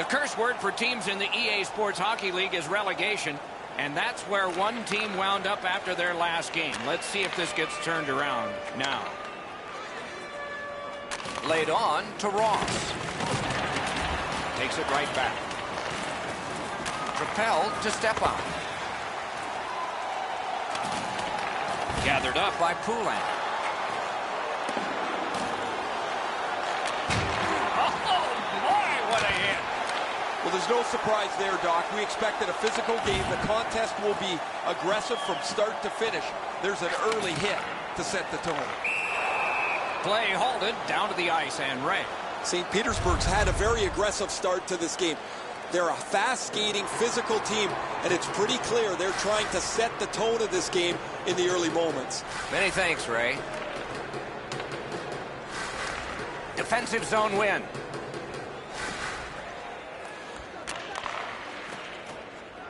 The curse word for teams in the EA Sports Hockey League is relegation, and that's where one team wound up after their last game. Let's see if this gets turned around now. Laid on to Ross. Takes it right back. Propelled to step up. Gathered up by Poulin. Well, there's no surprise there, Doc. We expected a physical game. The contest will be aggressive from start to finish. There's an early hit to set the tone. Play halted down to the ice, and Ray. St. Petersburg's had a very aggressive start to this game. They're a fast-skating, physical team, and it's pretty clear they're trying to set the tone of this game in the early moments. Many thanks, Ray. Defensive zone win.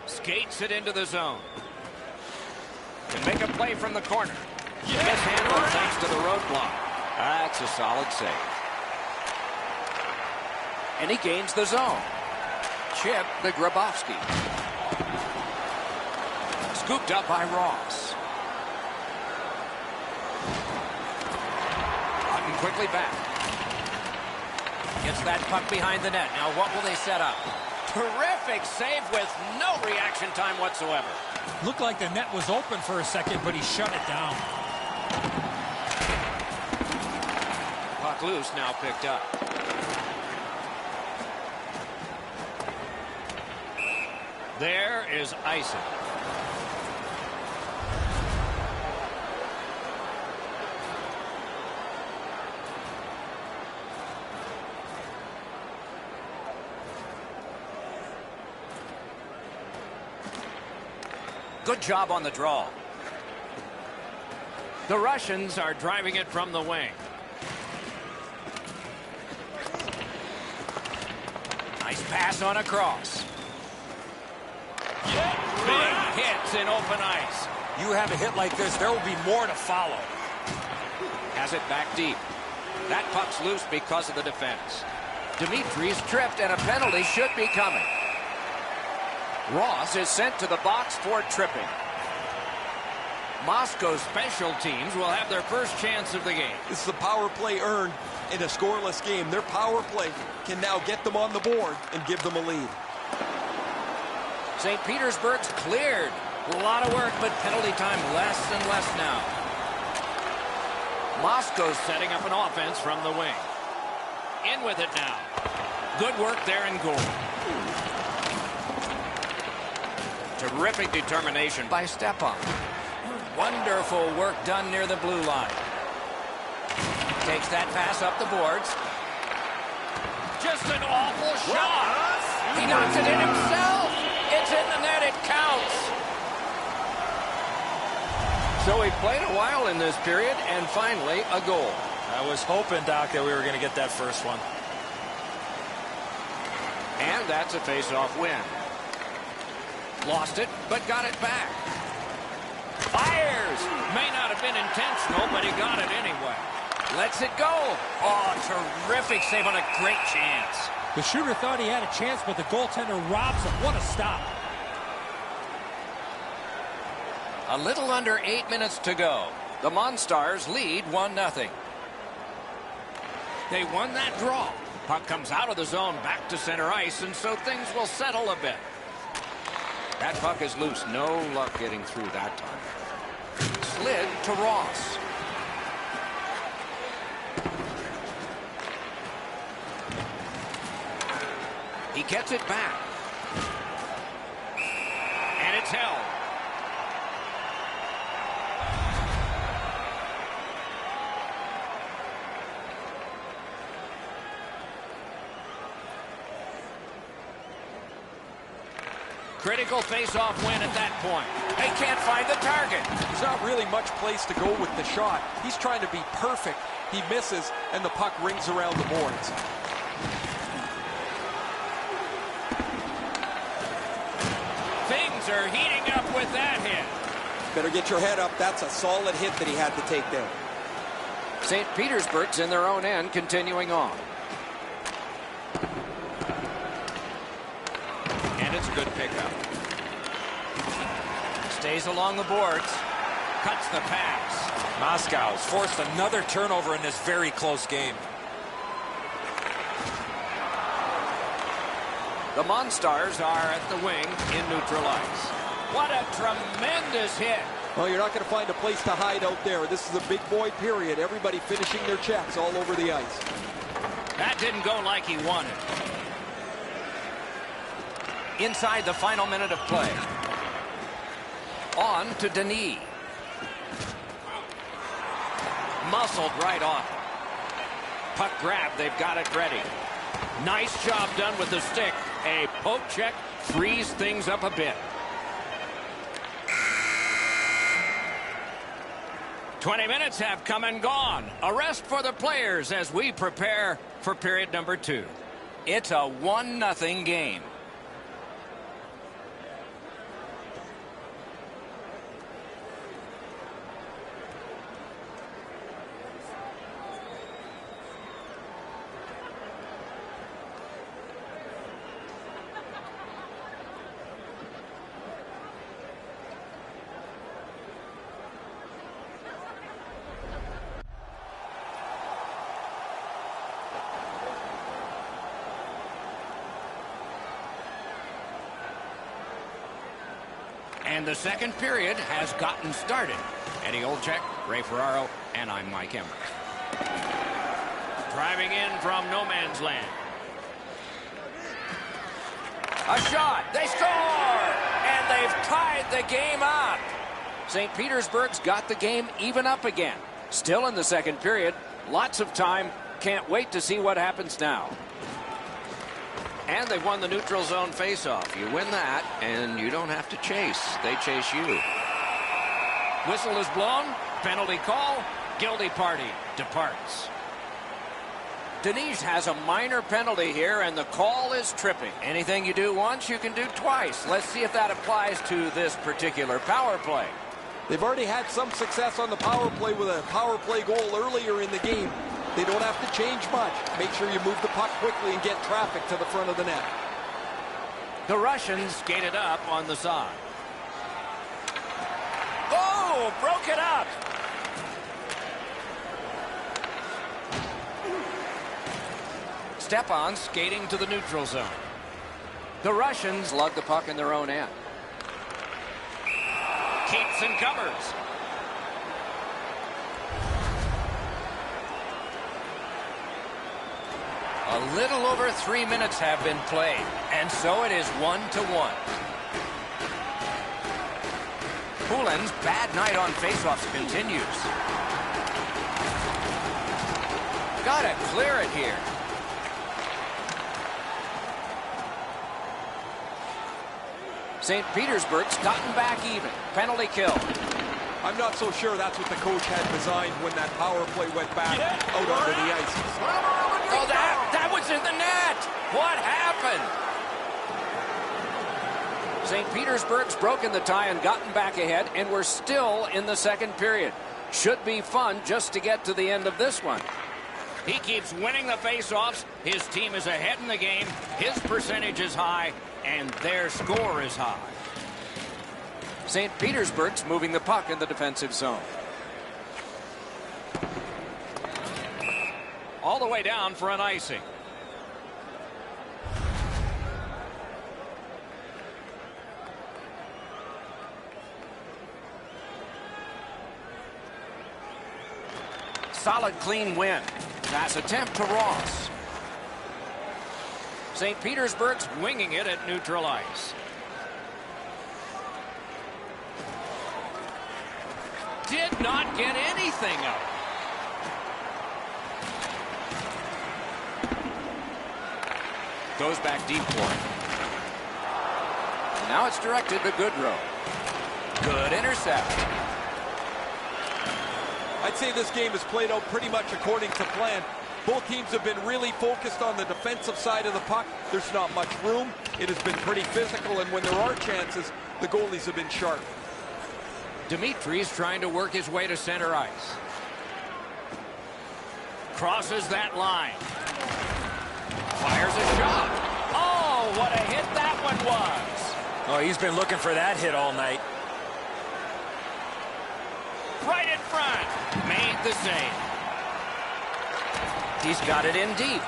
Skates it into the zone. Can make a play from the corner. Mishandled thanks to the roadblock. That's a solid save. And he gains the zone. Chip to Grabowski. Scooped up by Ross. Gotten quickly back. Gets that puck behind the net. Now what will they set up? Terrific save with no reaction time whatsoever. Looked like the net was open for a second, but he shut it down. Puck loose, now picked up. There is icing. Good job on the draw. The Russians are driving it from the wing. Nice pass on a cross. Big hits in open ice. You have a hit like this, there will be more to follow. Has it back deep. That puck's loose because of the defense. Dimitri's tripped, and a penalty should be coming. Ross is sent to the box for tripping. Moscow's special teams will have their first chance of the game. This is a power play earned in a scoreless game. Their power play can now get them on the board and give them a lead. St. Petersburg's cleared. A lot of work, but penalty time less and less now. Moscow's setting up an offense from the wing. In with it now. Good work there in goal. Terrific determination by Stepan. Wonderful work done near the blue line. Takes that pass up the boards. Just an awful shot. He knocks it in himself. It's in the net. It counts. So he played a while in this period, and finally a goal. I was hoping, Doc, that we were going to get that first one. And that's a face-off win. Lost it, but got it back. Fires! May not have been intentional, but he got it anyway. Lets it go. Oh, terrific save on a great chance. The shooter thought he had a chance, but the goaltender robs him. What a stop. A little under 8 minutes to go. The MonStars lead 1-0. They won that draw. Puck comes out of the zone back to center ice, and so things will settle a bit. That puck is loose. No luck getting through that time. Slid to Ross. He gets it back. And it's held. Critical face-off win at that point. They can't find the target. There's not really much place to go with the shot. He's trying to be perfect. He misses, and the puck rings around the boards. Things are heating up with that hit. Better get your head up. That's a solid hit that he had to take there. St. Petersburg's in their own end, continuing on. That's a good pickup. Stays along the boards. Cuts the pass. Moscow's forced another turnover in this very close game. The MonStars are at the wing in neutral ice. What a tremendous hit. Well, you're not going to find a place to hide out there. This is a big boy period. Everybody finishing their checks all over the ice. That didn't go like he wanted. Inside the final minute of play. On to Denis. Muscled right off. Puck grab, they've got it ready. Nice job done with the stick. A poke check frees things up a bit. 20 minutes have come and gone. A rest for the players as we prepare for period number 2. It's a 1-0 game. And the second period has gotten started. Eddie Olczyk, Ray Ferraro, and I'm Mike Emmer. Driving in from no man's land. A shot. They score! And they've tied the game up. St. Petersburg's got the game even up again. Still in the second period. Lots of time. Can't wait to see what happens now. And they've won the neutral zone faceoff. You win that, and you don't have to chase. They chase you. Whistle is blown. Penalty call. Guilty party departs. Denis has a minor penalty here, and the call is tripping. Anything you do once, you can do twice. Let's see if that applies to this particular power play. They've already had some success on the power play with a power play goal earlier in the game. They don't have to change much. Make sure you move the puck quickly and get traffic to the front of the net. The Russians skated up on the side. Oh, broke it up. Stepan skating to the neutral zone. The Russians lug the puck in their own end. Keeps and covers. A little over 3 minutes have been played, and so it is 1-1. Poulin's bad night on faceoffs continues. Gotta clear it here. St. Petersburg's gotten back even. Penalty kill. I'm not so sure that's what the coach had designed when that power play went back out onto the ice. Oh, that was in the net. What happened? St. Petersburg's broken the tie and gotten back ahead, and we're still in the second period. Should be fun just to get to the end of this one. He keeps winning the faceoffs. His team is ahead in the game. His percentage is high, and their score is high. St. Petersburg's moving the puck in the defensive zone. All the way down for an icing. Solid, clean win. Pass attempt to Ross. St. Petersburg's winging it at neutral ice. Did not get anything out. Goes back deep for it. And now it's directed to Goodrow. Good intercept. I'd say this game has played out pretty much according to plan. Both teams have been really focused on the defensive side of the puck. There's not much room. It has been pretty physical, and when there are chances, the goalies have been sharp. Dimitri's trying to work his way to center ice. Crosses that line. Fires a shot. Oh, what a hit that one was. Oh, he's been looking for that hit all night. Right in front. Made the save. He's got it in deep.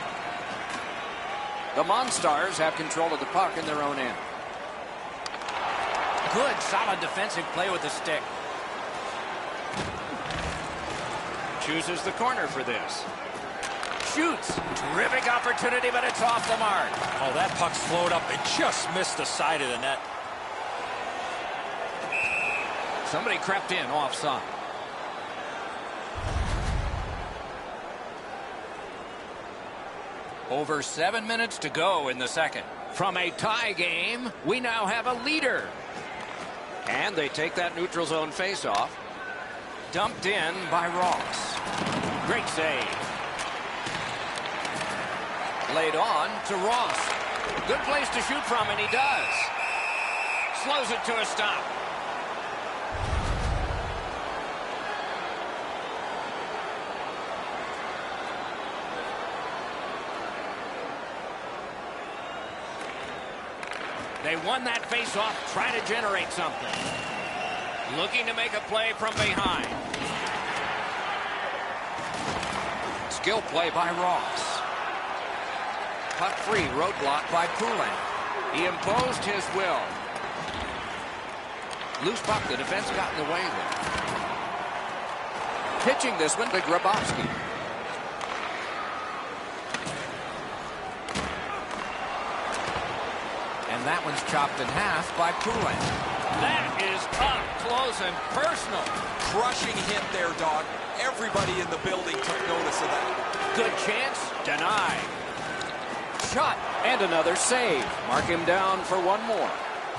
The MonStars have control of the puck in their own end. Good, solid defensive play with the stick. Chooses the corner for this. Shoots. Terrific opportunity, but it's off the mark. Oh, that puck's flowed up and just missed the side of the net. Somebody crept in offside. Over 7 minutes to go in the second. From a tie game, we now have a leader. And they take that neutral zone faceoff. Dumped in by Ross. Great save. Laid on to Ross. Good place to shoot from, and he does. Slows it to a stop. They won that faceoff, trying to generate something. Looking to make a play from behind. Skill play by Ross. Puck free, roadblock by Poulin. He imposed his will. Loose puck, the defense got in the way there. Pitching this one to Grabowski. And that one's chopped in half by Poulin. That is up close and personal. Crushing hit there, Doc. Everybody in the building took notice of that. Good chance. Denied. Shot. And another save. Mark him down for one more.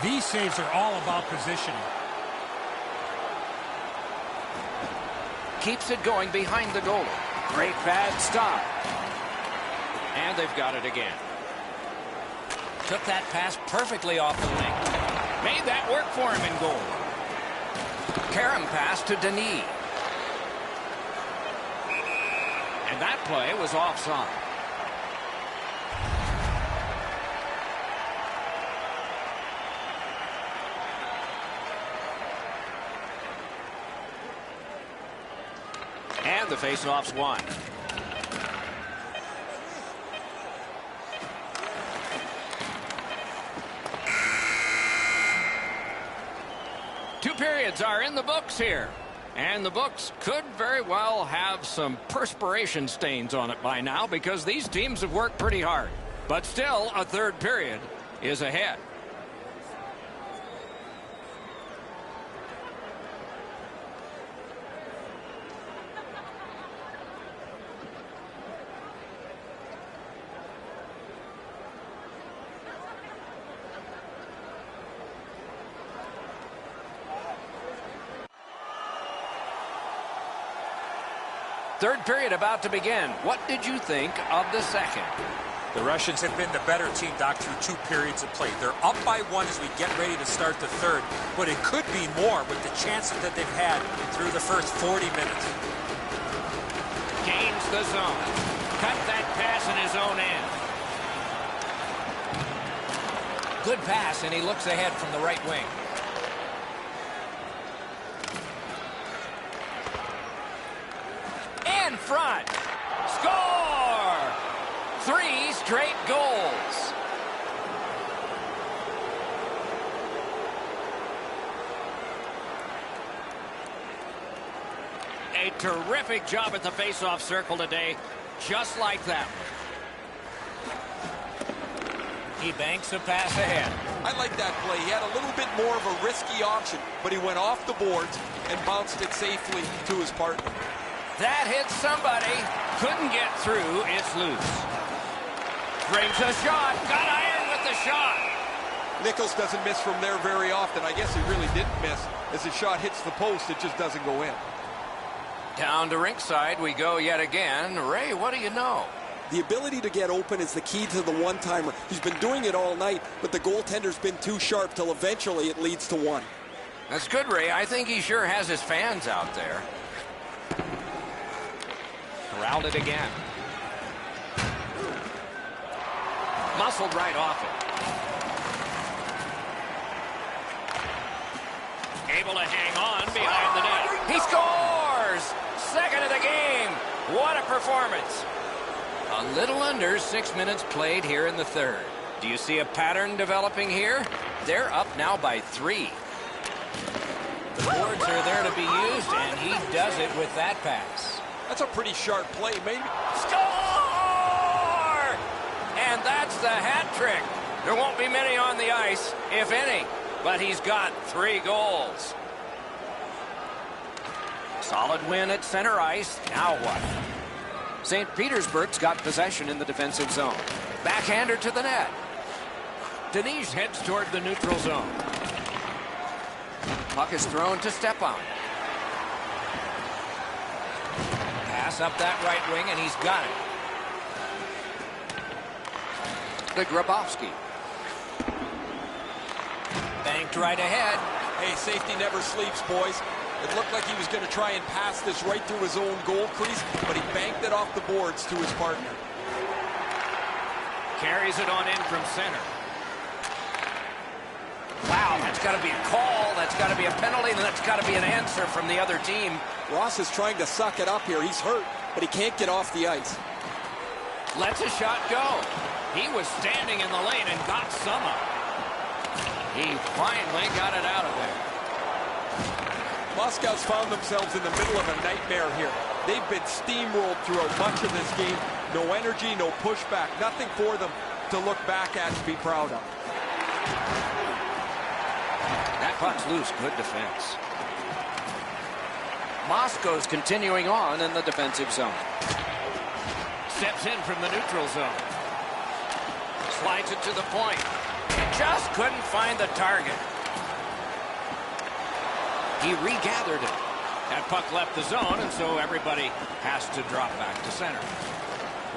These saves are all about positioning. Keeps it going behind the goalie. Great bad stop. And they've got it again. Took that pass perfectly off the wing. Made that work for him in goal. Karam pass to Denis. And that play was offside. And the faceoff's won. Two periods are in the books here. And the books could very well have some perspiration stains on it by now because these teams have worked pretty hard. But still, a third period is ahead. Third period about to begin. What did you think of the second? The Russians have been the better team, Doc, through 2 periods of play. They're up by 1 as we get ready to start the third, but it could be more with the chances that they've had through the first 40 minutes. Gains the zone. Cut that pass in his own end. Good pass, and he looks ahead from the right wing. In front. Score! 3 straight goals. A terrific job at the faceoff circle today, just like that one. He banks a pass ahead. I like that play. He had a little bit more of a risky option, but he went off the boards and bounced it safely to his partner. That hit somebody. Couldn't get through. It's loose. Brings a shot. Got iron with the shot. Nichols doesn't miss from there very often. I guess he really didn't miss. As the shot hits the post, it just doesn't go in. Down to rinkside we go yet again. Ray, what do you know? The ability to get open is the key to the one-timer. He's been doing it all night, but the goaltender's been too sharp till eventually it leads to one. That's good, Ray. I think he sure has his fans out there. Corralled it again. Muscled right off Able to hang on behind the net. He scores! Second of the game. What a performance. A little under 6 minutes played here in the third. Do you see a pattern developing here? They're up now by 3. The boards are there to be used, and he does it with that pass. That's a pretty sharp play. Maybe. Score! And that's the hat trick. There won't be many on the ice, if any, but he's got 3 goals. Solid win at center ice. Now what? St. Petersburg's got possession in the defensive zone. Backhander to the net. Denise heads toward the neutral zone. Puck is thrown to Stepan. Pass up that right wing, and he's got it. The Grabowski. Banked right ahead. Hey, safety never sleeps, boys. It looked like he was going to try and pass this right through his own goal crease, but he banked it off the boards to his partner. Carries it on in from center. Wow, that's got to be a call. That's got to be a penalty, and that's got to be an answer from the other team. Ross is trying to suck it up here. He's hurt, but he can't get off the ice. Lets a shot go. He was standing in the lane and got some up. He finally got it out of there. Moscow's found themselves in the middle of a nightmare here. They've been steamrolled throughout much of this game. No energy, no pushback, nothing for them to look back at and be proud of. That puck's loose. Good defense. Moscow's continuing on in the defensive zone. Steps in from the neutral zone. Slides it to the point. Just couldn't find the target. He regathered it. That puck left the zone, and so everybody has to drop back to center.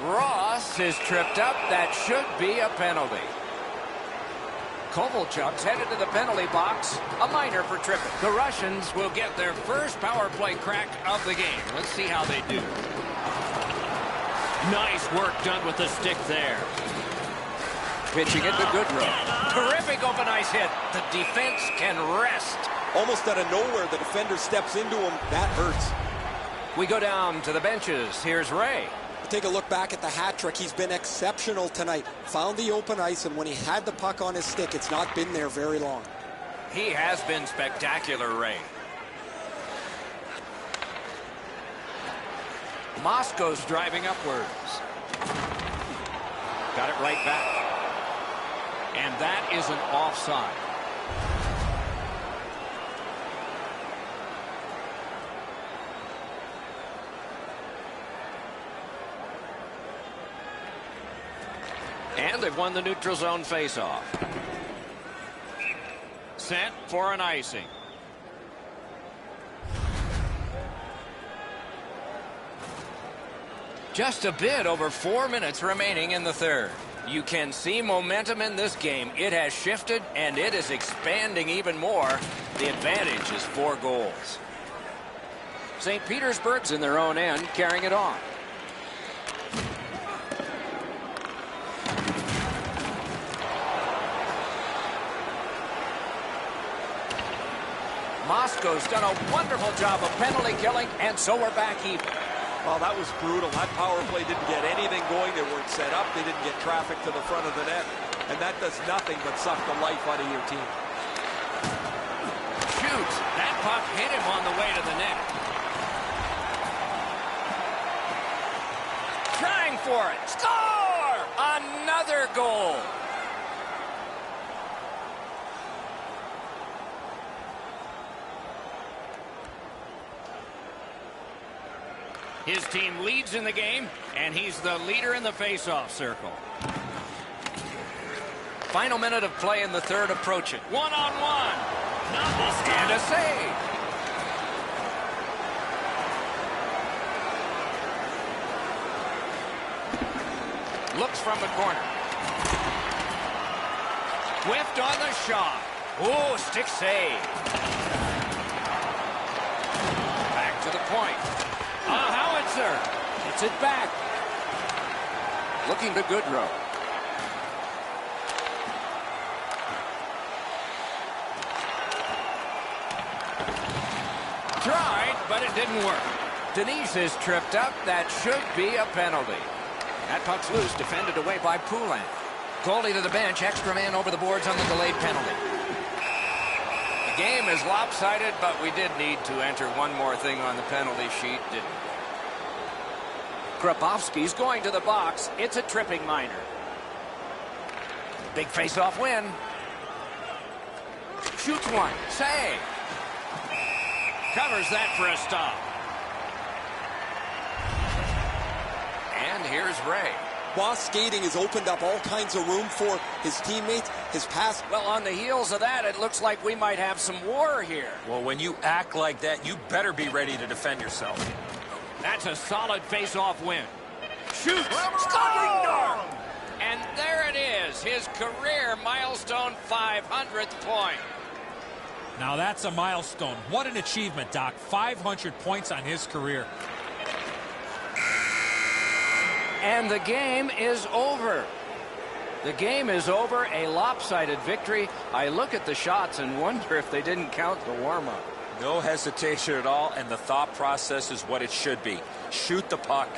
Ross is tripped up. That should be a penalty. Kovalchuk's headed to the penalty box. A minor for tripping. The Russians will get their first power play crack of the game. Let's see how they do. Nice work done with the stick there. Pitching it to Goodrow. Terrific open ice hit. The defense can rest. Almost out of nowhere, the defender steps into him. That hurts. We go down to the benches. Here's Ray. Take a look back at the hat trick. He's been exceptional tonight. Found the open ice, and when he had the puck on his stick, it's not been there very long. He has been spectacular, Ray. Moscow's driving upwards. Got it right back. And that is an offside. And they've won the neutral zone faceoff. Set for an icing. Just a bit over 4 minutes remaining in the third. You can see momentum in this game. It has shifted, and it is expanding even more. The advantage is 4 goals. St. Petersburg's in their own end, carrying it on. Moscow's done a wonderful job of penalty killing, and so we're back even. Well, that was brutal. That power play didn't get anything going. They weren't set up. They didn't get traffic to the front of the net. And that does nothing but suck the life out of your team. Shoots. That puck hit him on the way to the net. Trying for it. Score! Another goal. His team leads in the game, and he's the leader in the faceoff circle. Final minute of play in the third approaching. One-on-one. And a save. Looks from the corner. Whiffed on the shot. Oh, stick save. Back to the point. A howitzer. Gets it back. Looking to Goodrow. Tried, but it didn't work. Denise is tripped up. That should be a penalty. That puck's loose, defended away by Poulin. Goalie to the bench, extra man over the boards on the delayed penalty. The game is lopsided, but we did need to enter one more thing on the penalty sheet, didn't we? Grabowski's going to the box. It's a tripping minor. Big face-off win. Shoots one. Save. Covers that for a stop. And here's Ray. Boss skating has opened up all kinds of room for his teammates. His pass. Well, on the heels of that, it looks like we might have some war here. Well, when you act like that, you better be ready to defend yourself. That's a solid face-off win. Shoots. Score! And there it is, his career milestone 500th point. Now that's a milestone. What an achievement, Doc. 500 points on his career. And the game is over. The game is over, a lopsided victory. I look at the shots and wonder if they didn't count the warm-up. No hesitation at all, and the thought process is what it should be. Shoot the puck.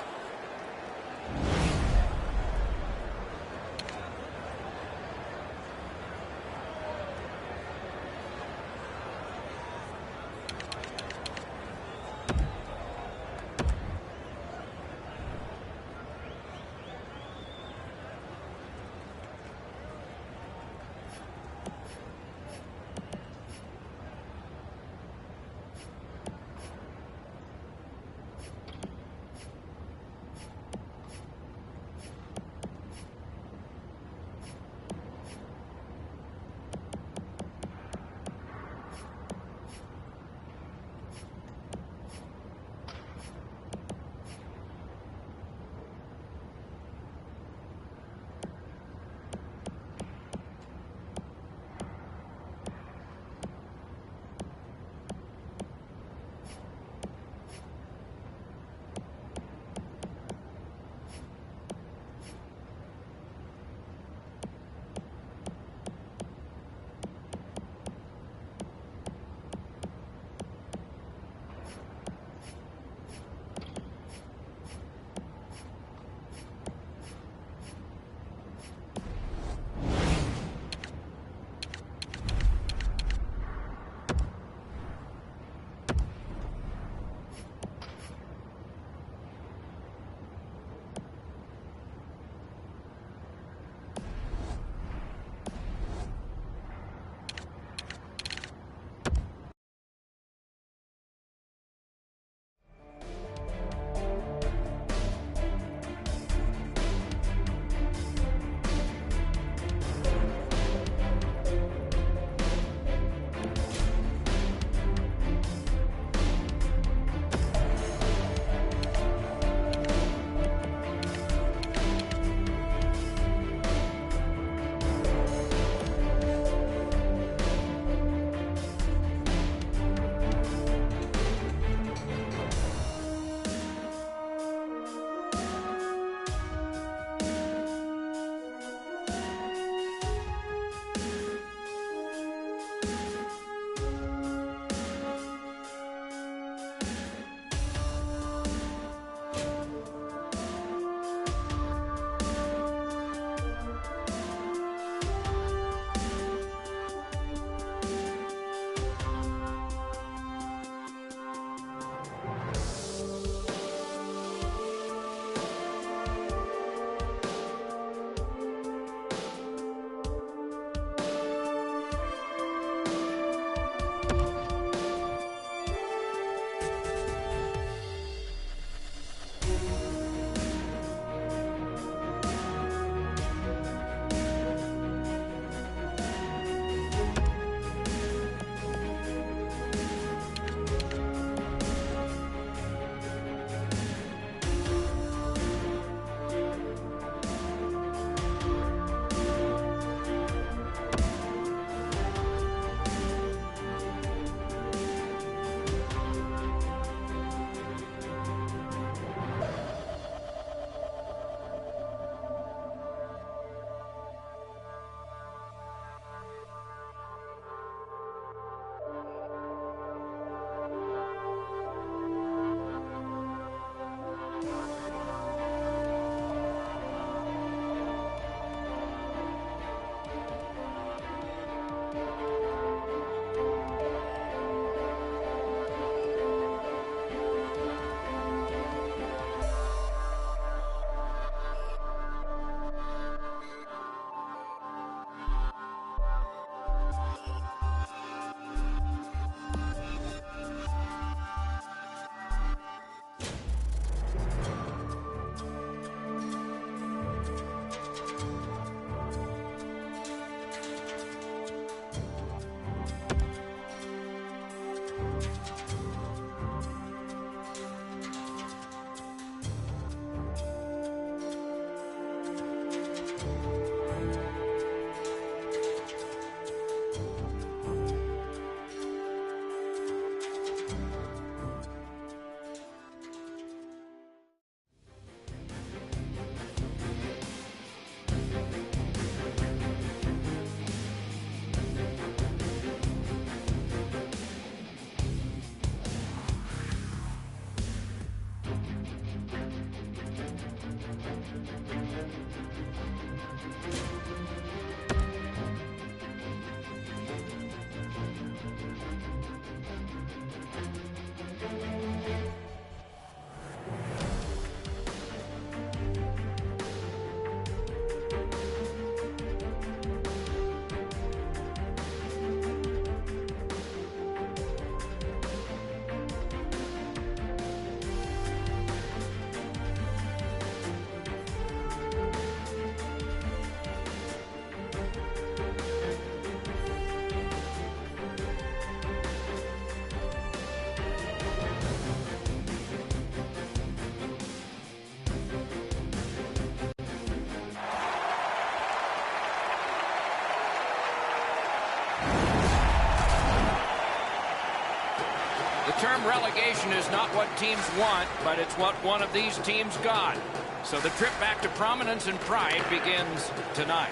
Short-term relegation is not what teams want, but it's what one of these teams got. So the trip back to prominence and pride begins tonight.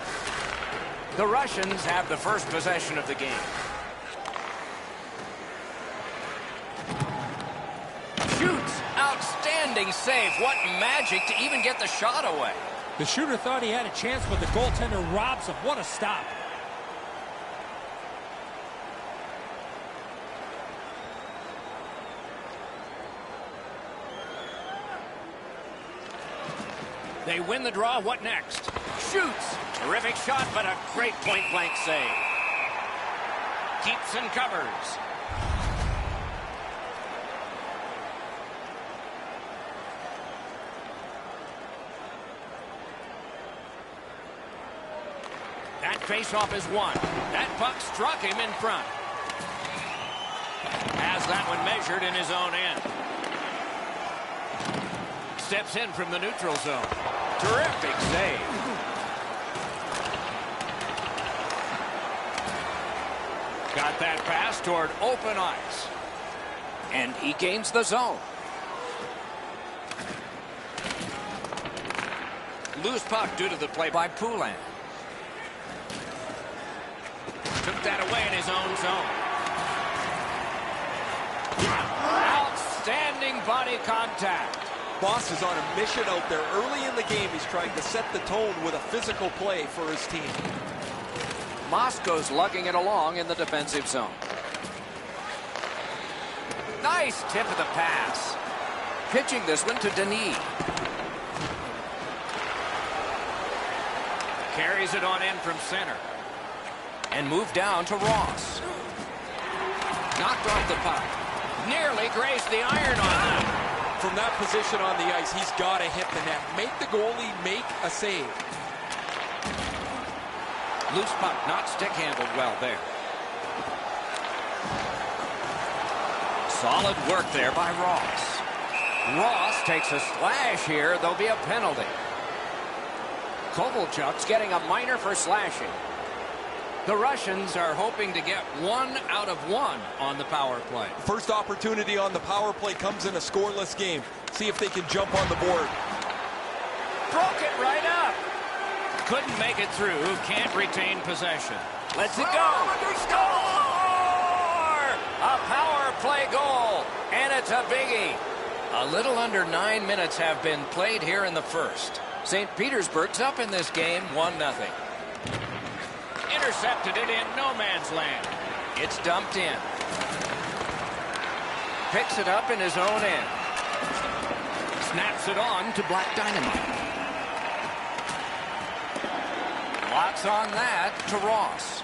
The Russians have the first possession of the game. Shoots. Outstanding save. What magic to even get the shot away. The shooter thought he had a chance, but the goaltender robs him. What a stop. They win the draw. What next? Shoots. Terrific shot, but a great point-blank save. Keeps and covers. That face-off is won. That puck struck him in front. Has that one measured in his own end. Steps in from the neutral zone. Terrific save. Got that pass toward open ice. And he gains the zone. Loose puck due to the play by Poulin. Took that away in his own zone. Outstanding body contact. Boss is on a mission out there. Early in the game, he's trying to set the tone with a physical play for his team. Moscow's lugging it along in the defensive zone. Nice tip of the pass. Pitching this one to Denis. Carries it on in from center. And moved down to Ross. Knocked off the puck. Nearly grazed the iron on that. From that position on the ice, he's got to hit the net. Make the goalie make a save. Loose puck, not stick-handled well there. Solid work there by Ross. Ross takes a slash here. There'll be a penalty. Kovalchuk's getting a minor for slashing. The Russians are hoping to get 1 out of 1 on the power play. First opportunity on the power play comes in a scoreless game. See if they can jump on the board. Broke it right up. Couldn't make it through. Can't retain possession. Lets it go. Score! A power play goal. And it's a biggie. A little under 9 minutes have been played here in the first. St. Petersburg's up in this game 1-0. Intercepted it in no man's land. It's dumped in. Picks it up in his own end. Snaps it on to Black Dynamite. Lots on that to Ross.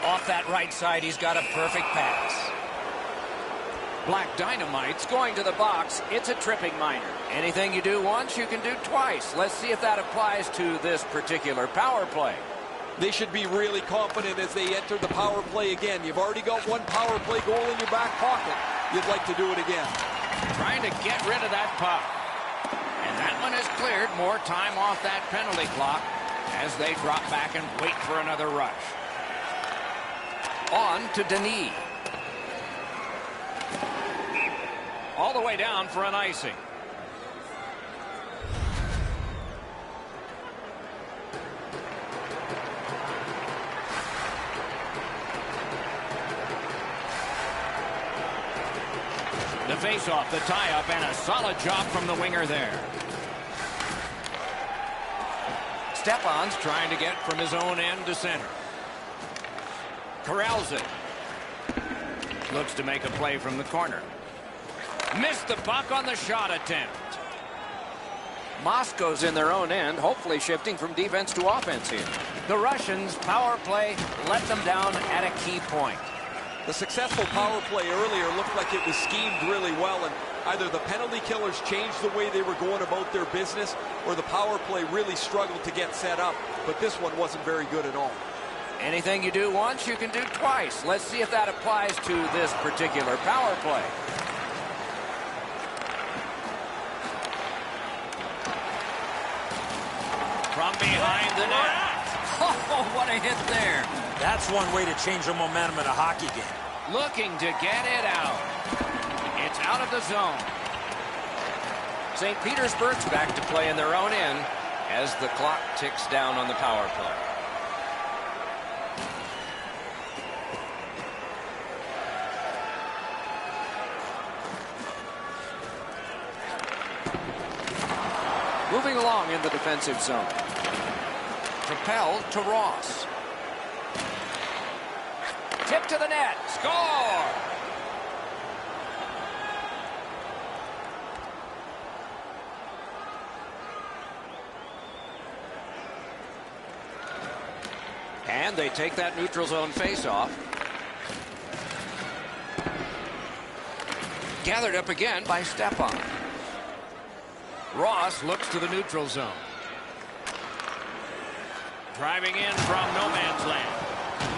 Off that right side, he's got a perfect pass. Black Dynamite's going to the box. It's a tripping minor. Anything you do once, you can do twice. Let's see if that applies to this particular power play. They should be really confident as they enter the power play again. You've already got one power play goal in your back pocket. You'd like to do it again. Trying to get rid of that puck. And that one is cleared. More time off that penalty clock as they drop back and wait for another rush. On to Denis. All the way down for an icing. The face-off, the tie-up, and a solid job from the winger there. Stepan's trying to get from his own end to center. Corrals it. Looks to make a play from the corner. Missed the puck on the shot attempt. Moscow's in their own end, hopefully shifting from defense to offense here. The Russians' power play let them down at a key point. The successful power play earlier looked like it was schemed really well, and either the penalty killers changed the way they were going about their business, or the power play really struggled to get set up, but this one wasn't very good at all. Anything you do once, you can do twice. Let's see if that applies to this particular power play. From behind the net. Oh, what a hit there. That's one way to change the momentum in a hockey game. Looking to get it out. It's out of the zone. St. Petersburg's back to play in their own end as the clock ticks down on the power play. Moving along in the defensive zone. Propelled to Ross. Tip to the net. Score! And they take that neutral zone face-off. Gathered up again by Stepan. Ross looks to the neutral zone. Driving in from no man's land.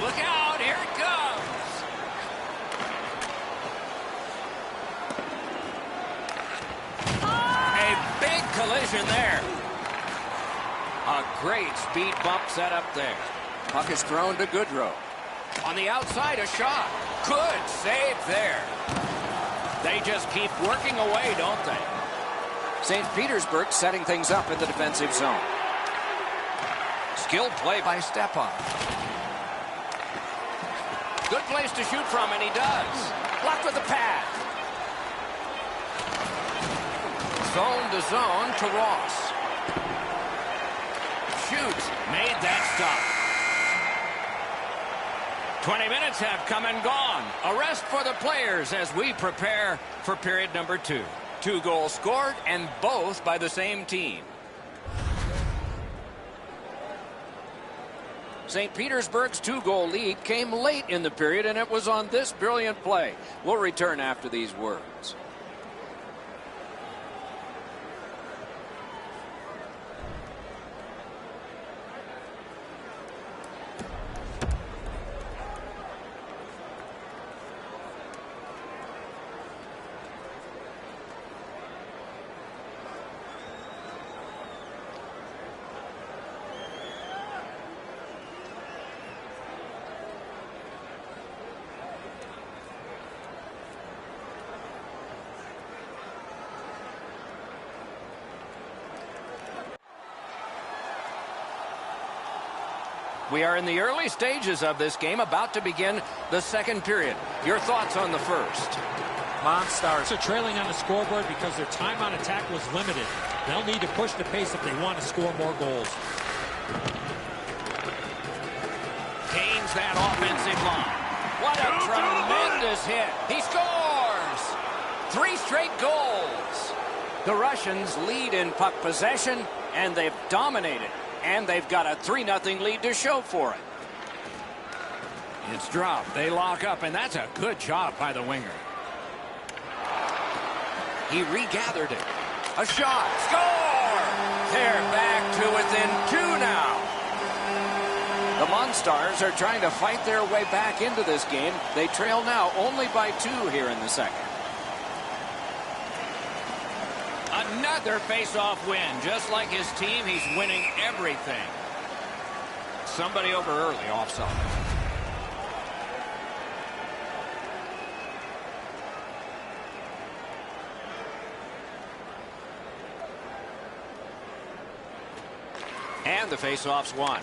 Look out, here it comes. A big collision there. A great speed bump set up there. Puck is thrown to Goodrow. On the outside, a shot. Good save there. They just keep working away, don't they? St. Petersburg setting things up in the defensive zone. Skilled play by Stepan. Good place to shoot from, and he does. Blocked with the pad. Zone to zone to Ross. Shoots. Made that stop. 20 minutes have come and gone. A rest for the players as we prepare for period number 2. 2 goals scored, and both by the same team. St. Petersburg's 2-goal lead came late in the period, and it was on this brilliant play. We'll return after these words. We are in the early stages of this game, about to begin the second period. Your thoughts on the first? MonStars are trailing on the scoreboard because their time on attack was limited. They'll need to push the pace if they want to score more goals. Gains that offensive line. What a tremendous hit. He scores! 3 straight goals. The Russians lead in puck possession, and they've dominated. And they've got a 3-0 lead to show for it. It's dropped. They lock up, and that's a good job by the winger. He regathered it. A shot. Score! They're back to within 2 now. The MonStars are trying to fight their way back into this game. They trail now only by 2 here in the second. Another face-off win. Just like his team, he's winning everything. Somebody over early, offside. And the face-off's won.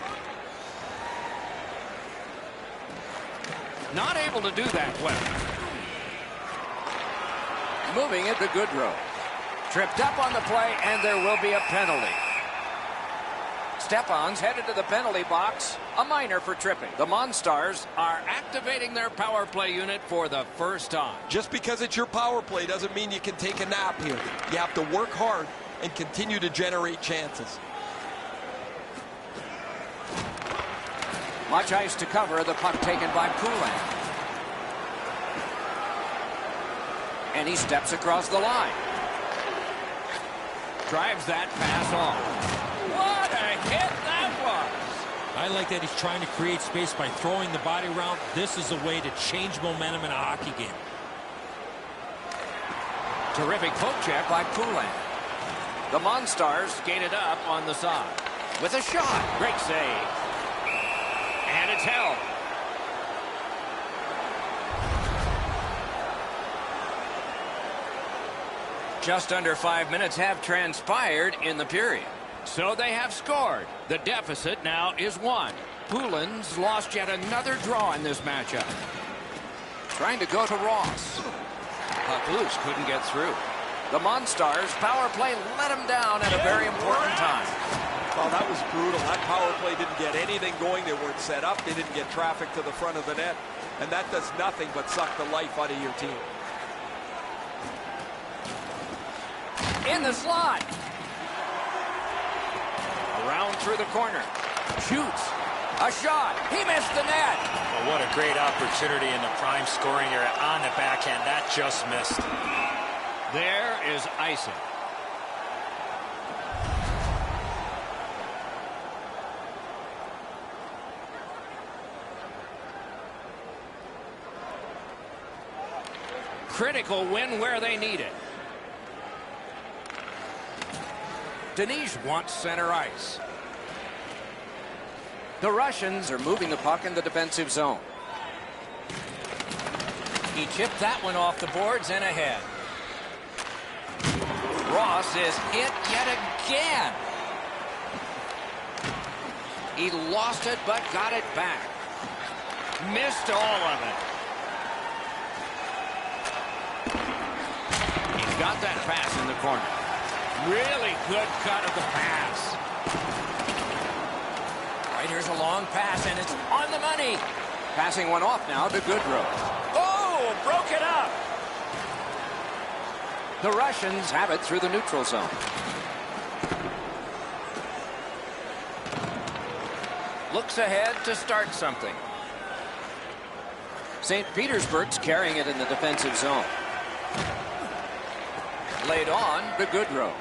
Not able to do that well. Moving it to Goodrow. Tripped up on the play, and there will be a penalty. Stepan's headed to the penalty box. A minor for tripping. The MonStars are activating their power play unit for the first time. Just because it's your power play doesn't mean you can take a nap here. You have to work hard and continue to generate chances. Much ice to cover. The puck taken by Poulin. And he steps across the line. Drives that pass off. What a hit that was! I like that he's trying to create space by throwing the body around. This is a way to change momentum in a hockey game. Terrific poke check by Poulin. The MonStars skated up on the side. With a shot. Great save. It's held. Just under 5 minutes have transpired in the period. So they have scored. The deficit now is 1. Poulin's lost yet another draw in this matchup. Trying to go to Ross. Puck loose, couldn't get through. The MonStars power play let him down at a very important time. Well, that was brutal. That power play didn't get anything going. They weren't set up. They didn't get traffic to the front of the net. And that does nothing but suck the life out of your team. In the slot. Around through the corner. Shoots. A shot. He missed the net. Well, what a great opportunity in the prime scoring area on the backhand. That just missed. There is icing. Critical win where they need it. Denise wants center ice. The Russians are moving the puck in the defensive zone. He chipped that one off the boards and ahead. Ross is hit yet again. He lost it but got it back. Missed all of it. He's got that pass in the corner. Really good cut of the pass. Right, here's a long pass, and it's on the money. Passing one off now to Goodrow. Oh, broke it up. The Russians have it through the neutral zone. Looks ahead to start something. St. Petersburg's carrying it in the defensive zone. Laid on to Goodrow.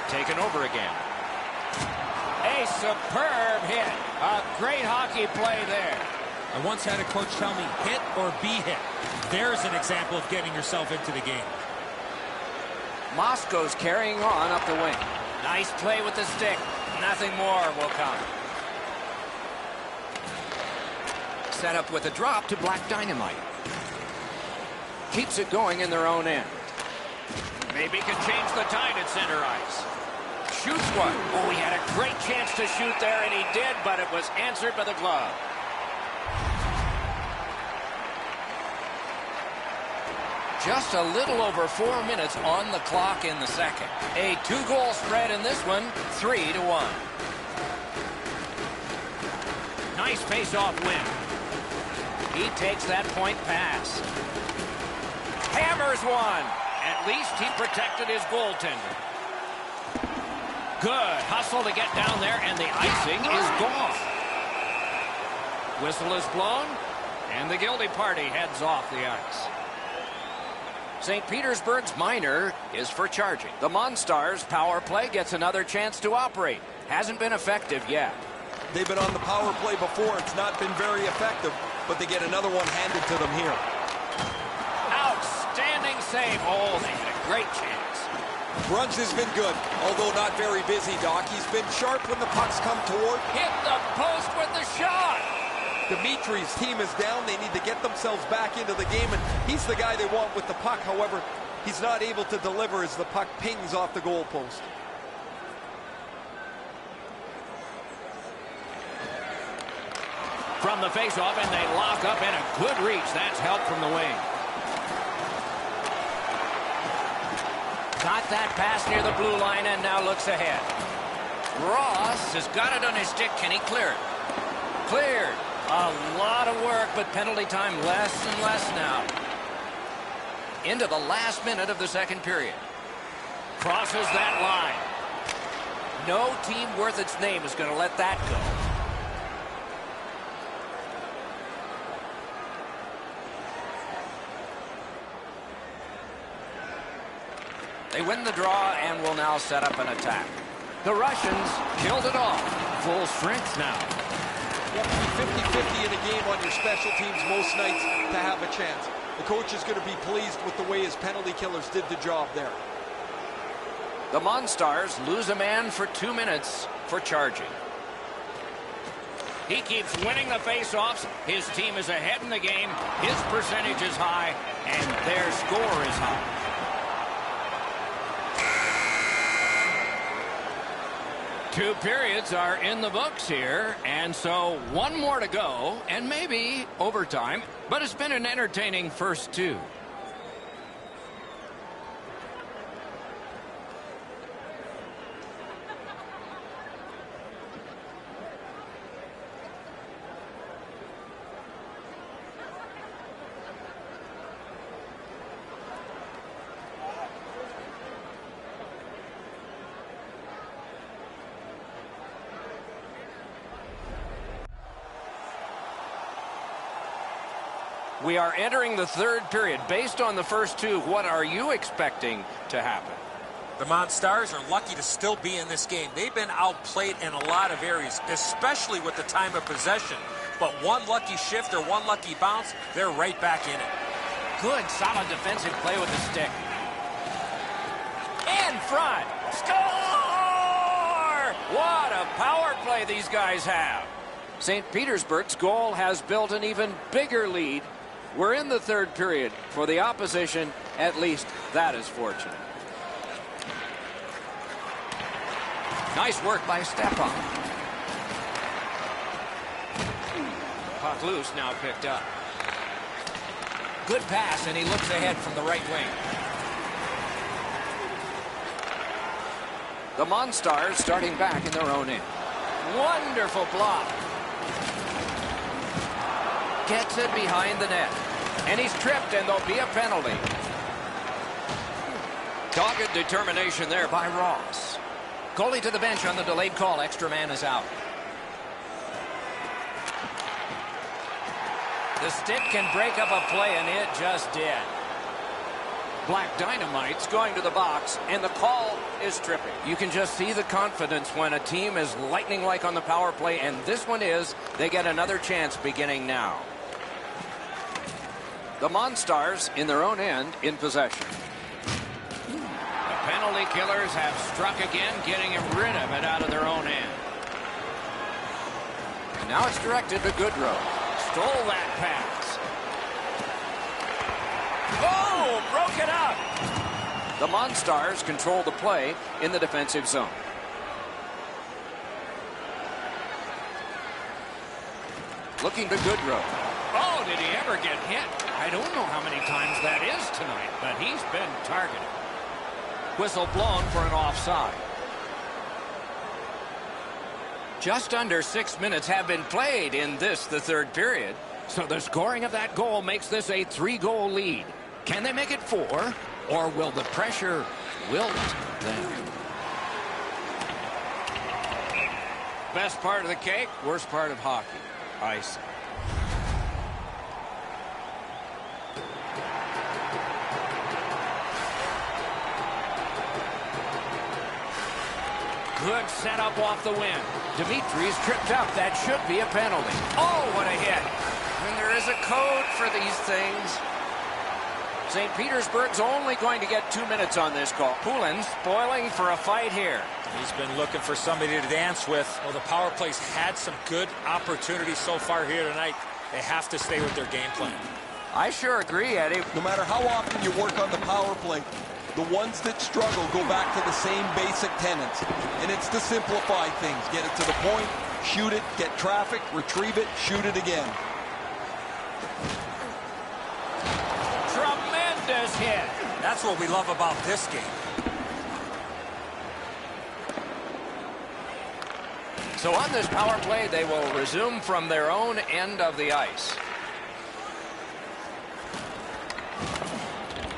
Taken over again. A superb hit. A great hockey play there. I once had a coach tell me, hit or be hit. There's an example of getting yourself into the game. Moscow's carrying on up the wing. Nice play with the stick. Nothing more will come. Set up with a drop to Black Dynamite. Keeps it going in their own end. Maybe can change the tide at center ice. Shoots one. Oh, he had a great chance to shoot there, and he did, but it was answered by the glove. Just a little over 4 minutes on the clock in the second. A 2-goal spread in this one, 3-1. Nice face-off win. He takes that point pass. Hammers one. At least he protected his goaltender. Good hustle to get down there, and the icing is gone. Whistle is blown, and the guilty party heads off the ice. St. Petersburg's minor is for charging. The MonStars power play gets another chance to operate. Hasn't been effective yet. They've been on the power play before. It's not been very effective, but they get another one handed to them here. Outstanding save. Oh, they had a great chance. Bruns has been good, although not very busy, Doc. He's been sharp when the pucks come toward. Hit the post with the shot. Dimitri's team is down. They need to get themselves back into the game, and he's the guy they want with the puck. However, he's not able to deliver as the puck pings off the goalpost. From the faceoff, and they lock up, and a good reach. That's help from the wing. Got that pass near the blue line and now looks ahead. Ross has got it on his stick. Can he clear it? Cleared. A lot of work, but penalty time less and less now. Into the last minute of the second period. Crosses that line. No team worth its name is going to let that go. They win the draw and will now set up an attack. The Russians killed it off. Full strength now. You have to be 50-50 in a game on your special teams most nights to have a chance. The coach is going to be pleased with the way his penalty killers did the job there. The MonStars lose a man for 2 minutes for charging. He keeps winning the face-offs. His team is ahead in the game. His percentage is high, and their score is high. Two periods are in the books here, and so one more to go, and maybe overtime. But it's been an entertaining first two. We are entering the third period. Based on the first two, what are you expecting to happen? The MonStars are lucky to still be in this game. They've been outplayed in a lot of areas, especially with the time of possession. But one lucky shift or one lucky bounce, they're right back in it. Good, solid defensive play with the stick. In front. Score! What a power play these guys have. St. Petersburg's goal has built an even bigger lead. We're in the third period. For the opposition, at least that is fortunate. Nice work by Stepan. Puck loose, now picked up. Good pass, and he looks ahead from the right wing. The MonStars starting back in their own end. Wonderful block. Gets it behind the net. And he's tripped, and there'll be a penalty. Dogged determination there by Ross. Goalie to the bench on the delayed call. Extra man is out. The stick can break up a play, and it just did. Black Dynamite's going to the box, and the call is tripping. You can just see the confidence when a team is lightning-like on the power play, and this one is. They get another chance beginning now. The MonStars in their own end in possession. The penalty killers have struck again, getting rid of it out of their own end. And now it's directed to Goodrow. Stole that pass. Oh, broke it up. The MonStars control the play in the defensive zone. Looking to Goodrow. Oh, did he ever get hit? I don't know how many times that is tonight, but he's been targeted. Whistle blown for an offside. Just under 6 minutes have been played in this, the third period. So the scoring of that goal makes this a 3-goal lead. Can they make it 4, or will the pressure wilt them? Best part of the cake, worst part of hockey. Ice. Good setup off the win. Dimitri's tripped up. That should be a penalty. Oh, what a hit. And there is a code for these things. St. Petersburg's only going to get 2 minutes on this call. Poulin's spoiling for a fight here. He's been looking for somebody to dance with. Well, the power play's had some good opportunities so far here tonight. They have to stay with their game plan. I sure agree, Eddie. No matter how often you work on the power play, the ones that struggle go back to the same basic tenets. And it's to simplify things. Get it to the point, shoot it, get traffic, retrieve it, shoot it again. Tremendous hit. That's what we love about this game. So on this power play, they will resume from their own end of the ice.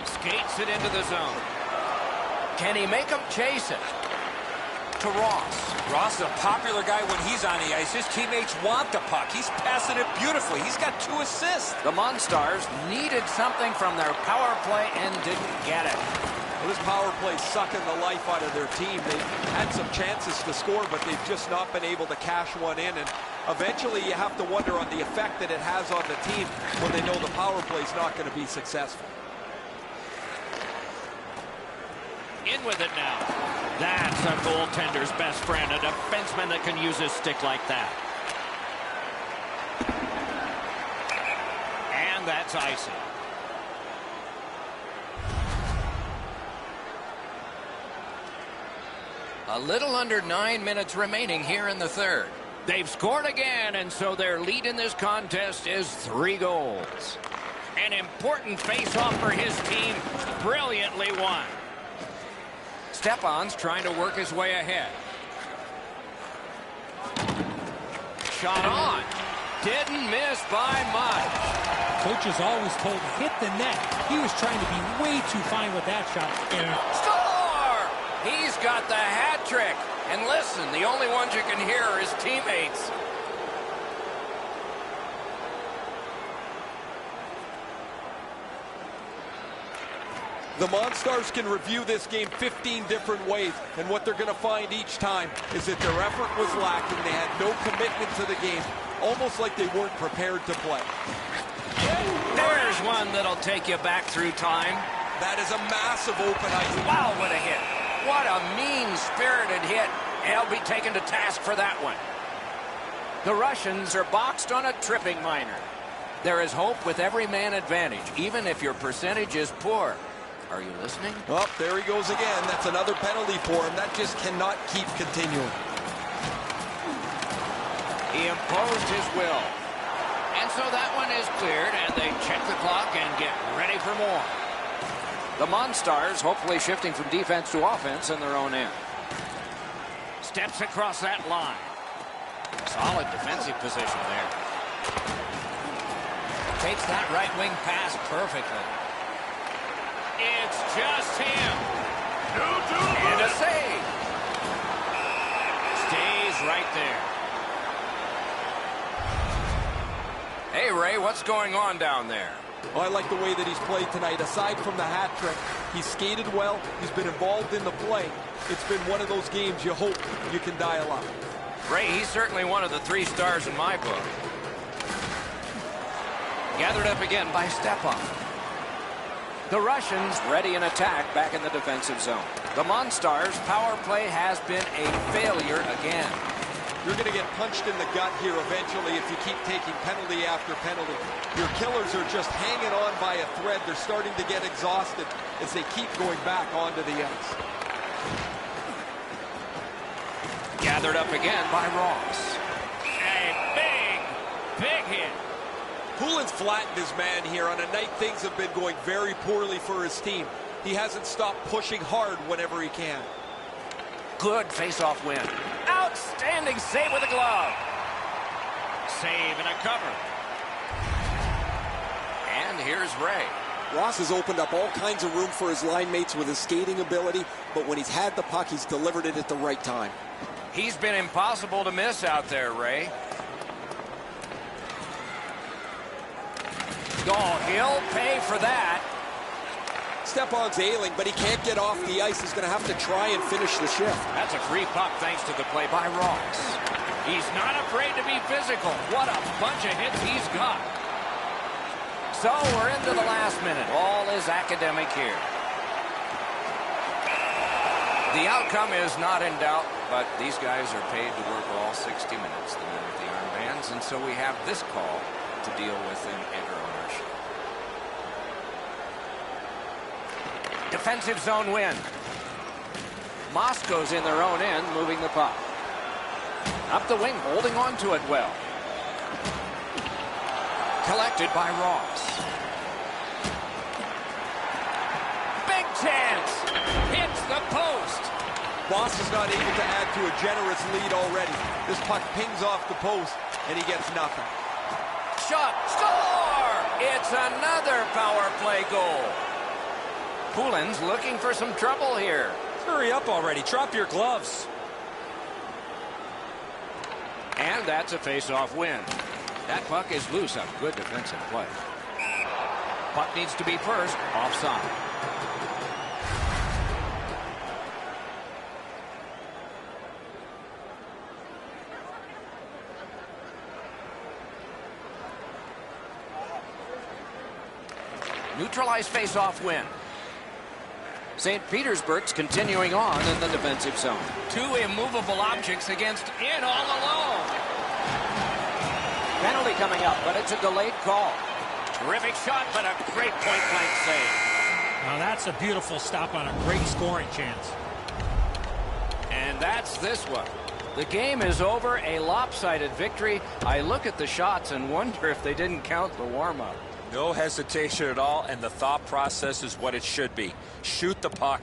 Skates it into the zone. Can he make him chase it? To Ross. Ross is a popular guy when he's on the ice. His teammates want the puck. He's passing it beautifully. He's got 2 assists. The MonStars needed something from their power play and didn't get it. Well, this power play sucking the life out of their team. They've had some chances to score, but they've just not been able to cash one in. And eventually you have to wonder on the effect that it has on the team when they know the power play is not going to be successful. In with it now. That's a goaltender's best friend, a defenseman that can use his stick like that. And that's icing. A little under 9 minutes remaining here in the third. They've scored again, and so their lead in this contest is 3 goals. An important face-off for his team, brilliantly won. Stepan's trying to work his way ahead. Shot on. Didn't miss by much. Coach is always told, hit the net. He was trying to be way too fine with that shot. And Score! He's got the hat trick. And listen, the only ones you can hear are his teammates. The MonStars can review this game 15 different ways, and what they're going to find each time is that their effort was lacking. They had no commitment to the game, almost like they weren't prepared to play. There's one that'll take you back through time. That is a massive open ice. Wow, what a hit. What a mean-spirited hit. He'll be taken to task for that one. The Russians are boxed on a tripping minor. There is hope with every man advantage, even if your percentage is poor. Are you listening? Oh, there he goes again. That's another penalty for him. That just cannot keep continuing. He imposed his will. And so that one is cleared, and they check the clock and get ready for more. The MonStars hopefully shifting from defense to offense in their own end. Steps across that line. Solid defensive position there. Takes that right wing pass perfectly. It's just him. And a save. Stays right there. Hey, Ray, what's going on down there? Well, I like the way that he's played tonight. Aside from the hat trick, he's skated well. He's been involved in the play. It's been one of those games you hope you can dial up. Ray, he's certainly one of the 3 stars in my book. Gathered up again by Stepan. The Russians ready in attack back in the defensive zone. The MonStars' power play has been a failure again. You're going to get punched in the gut here eventually if you keep taking penalty after penalty. Your killers are just hanging on by a thread. They're starting to get exhausted as they keep going back onto the ice. Gathered up again by Ross. A big hit. Poulin's flattened his man here on a night things have been going very poorly for his team. He hasn't stopped pushing hard whenever he can. Good face-off win. Outstanding save with a glove. Save and a cover. And here's Ray. Ross has opened up all kinds of room for his line mates with his skating ability, but when he's had the puck, he's delivered it at the right time. He's been impossible to miss out there, Ray. Oh, he'll pay for that. Stepan's ailing, but he can't get off the ice. He's going to have to try and finish the shift. That's a free puck thanks to the play by Ross. He's not afraid to be physical. What a bunch of hits he's got. So we're into the last minute. All is academic here. The outcome is not in doubt, but these guys are paid to work all 60 minutes, the men with the armbands, and so we have this call to deal with and enter ownership. Defensive zone win. Moscow's in their own end, moving the puck. Up the wing, holding on to it well. Collected by Ross. Big chance. Hits the post. Ross is not able to add to a generous lead already. This puck pings off the post, and he gets nothing. Shot. Score! It's another power play goal. Poulin's looking for some trouble here. Hurry up already. Drop your gloves. And that's a face-off win. That puck is loose on good defensive play. Puck needs to be first. Offside. Neutralized face-off win. St. Petersburg's continuing on in the defensive zone. 2 immovable objects against it all alone. Penalty coming up, but it's a delayed call. Terrific shot, but a great point-blank save. Now that's a beautiful stop on a great scoring chance. And that's this one. The game is over, a lopsided victory. I look at the shots and wonder if they didn't count the warm-up. No hesitation at all, and the thought process is what it should be. Shoot the puck.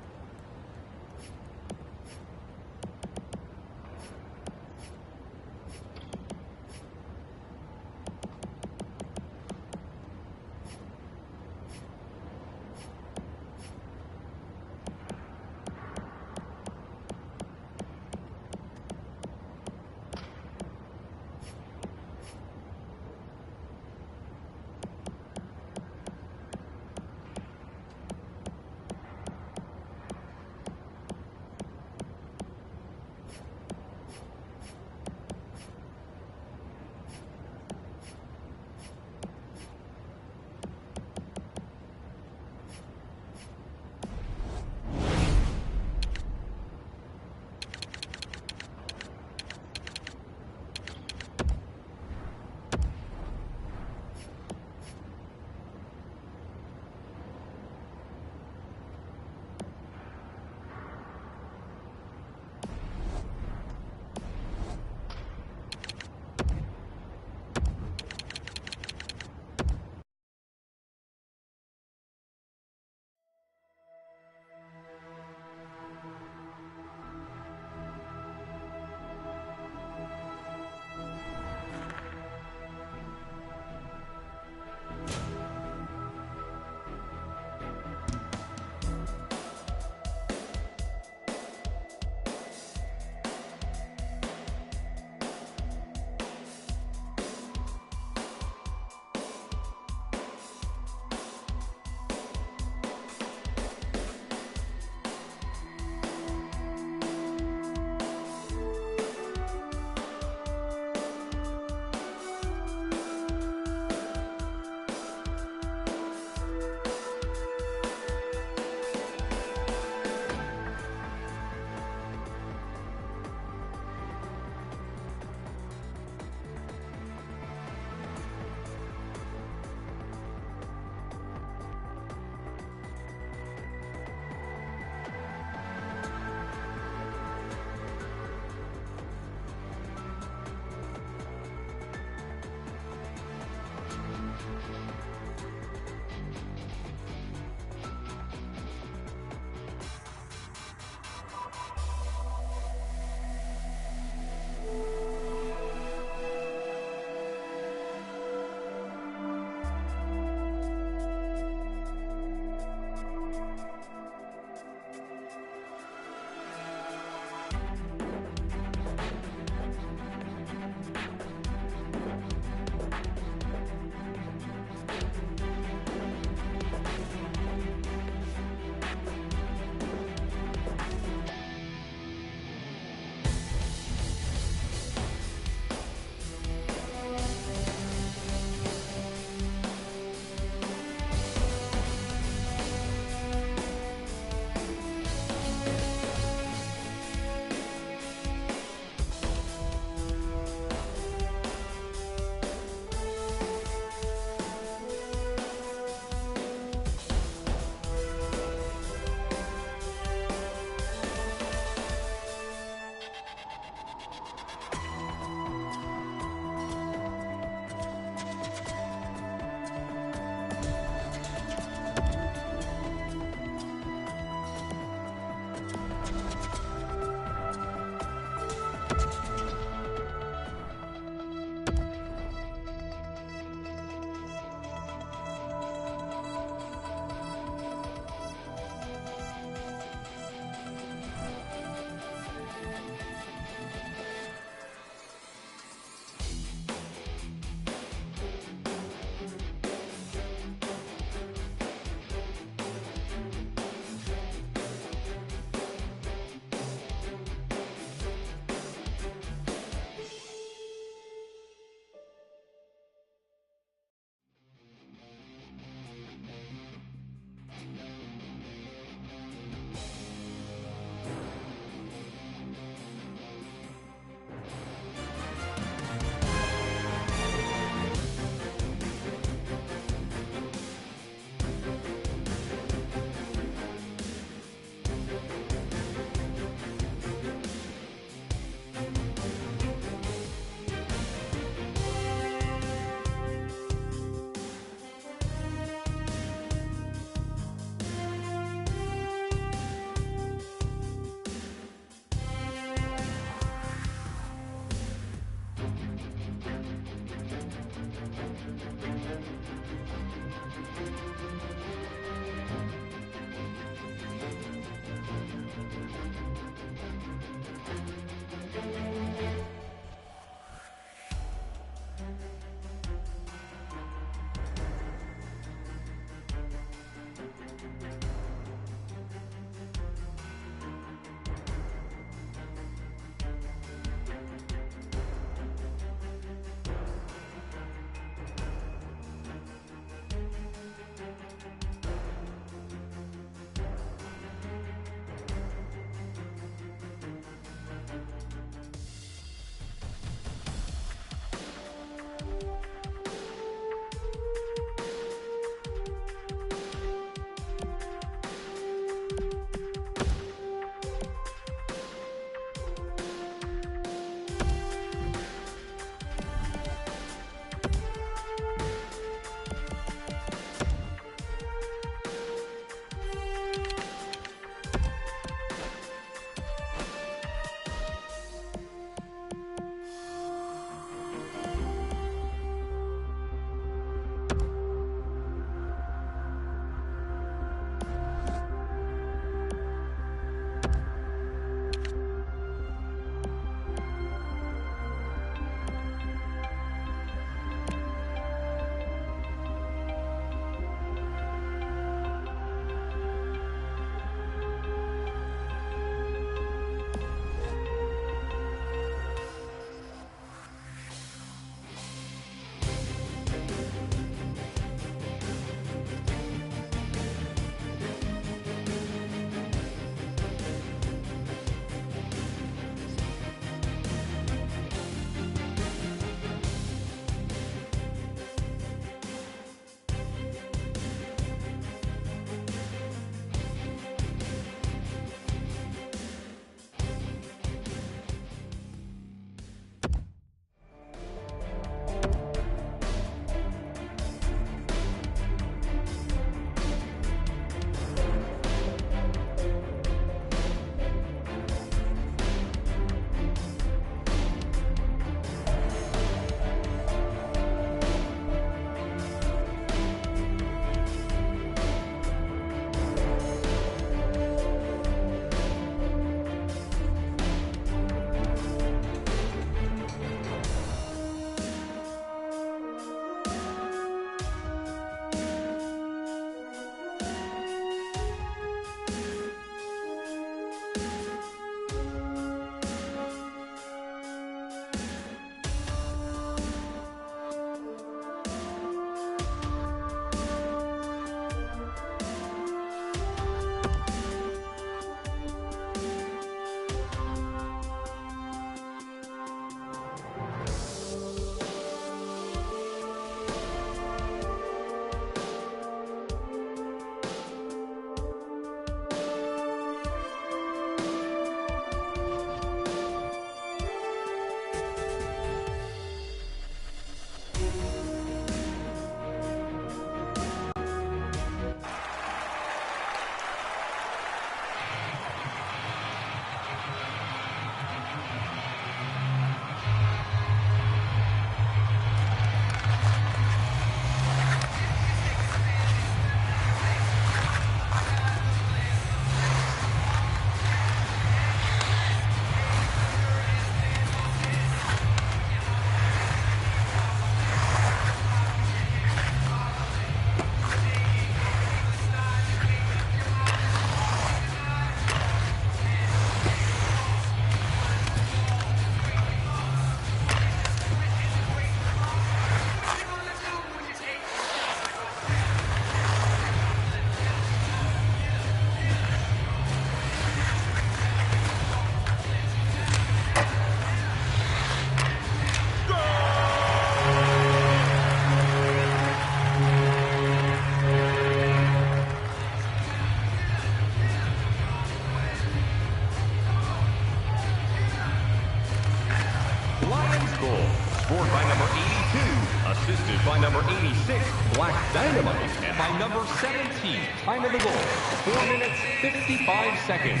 86, Black Dynamite. And by number 17, time of the goal, 4 minutes, 55 seconds.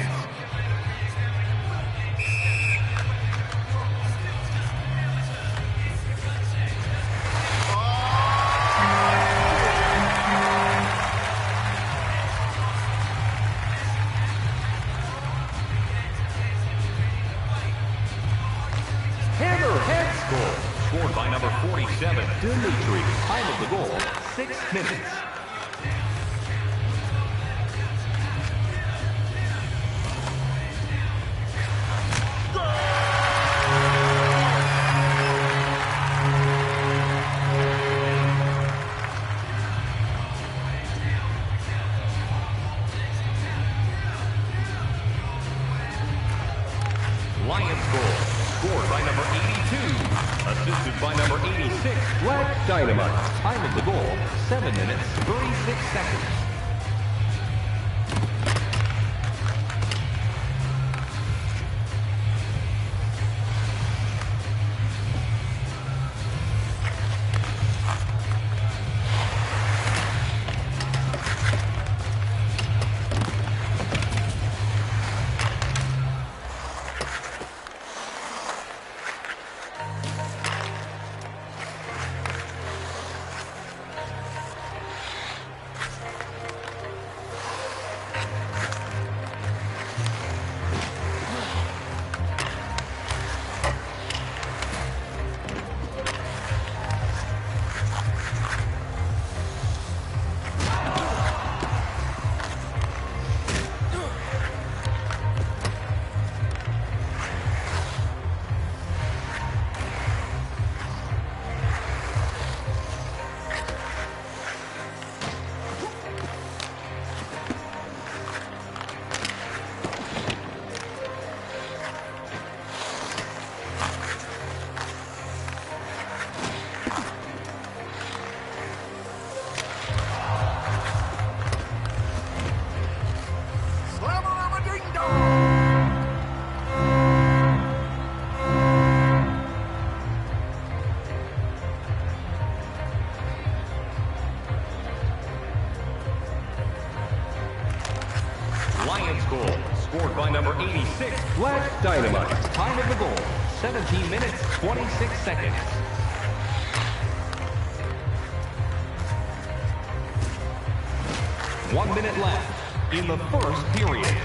Hammerhead score. Scored by number 47, Dimitri. Time of the goal, 6 minutes. Lions goal. Scored by number 82. Assisted by number 86, Black Dynamite. Time of the goal, 7 minutes, 36 seconds. Lions goal. Scored by number 86, Black Dynamite. Time of the goal, 17 minutes, 26 seconds. One minute left in the first period.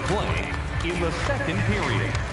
play in the second period.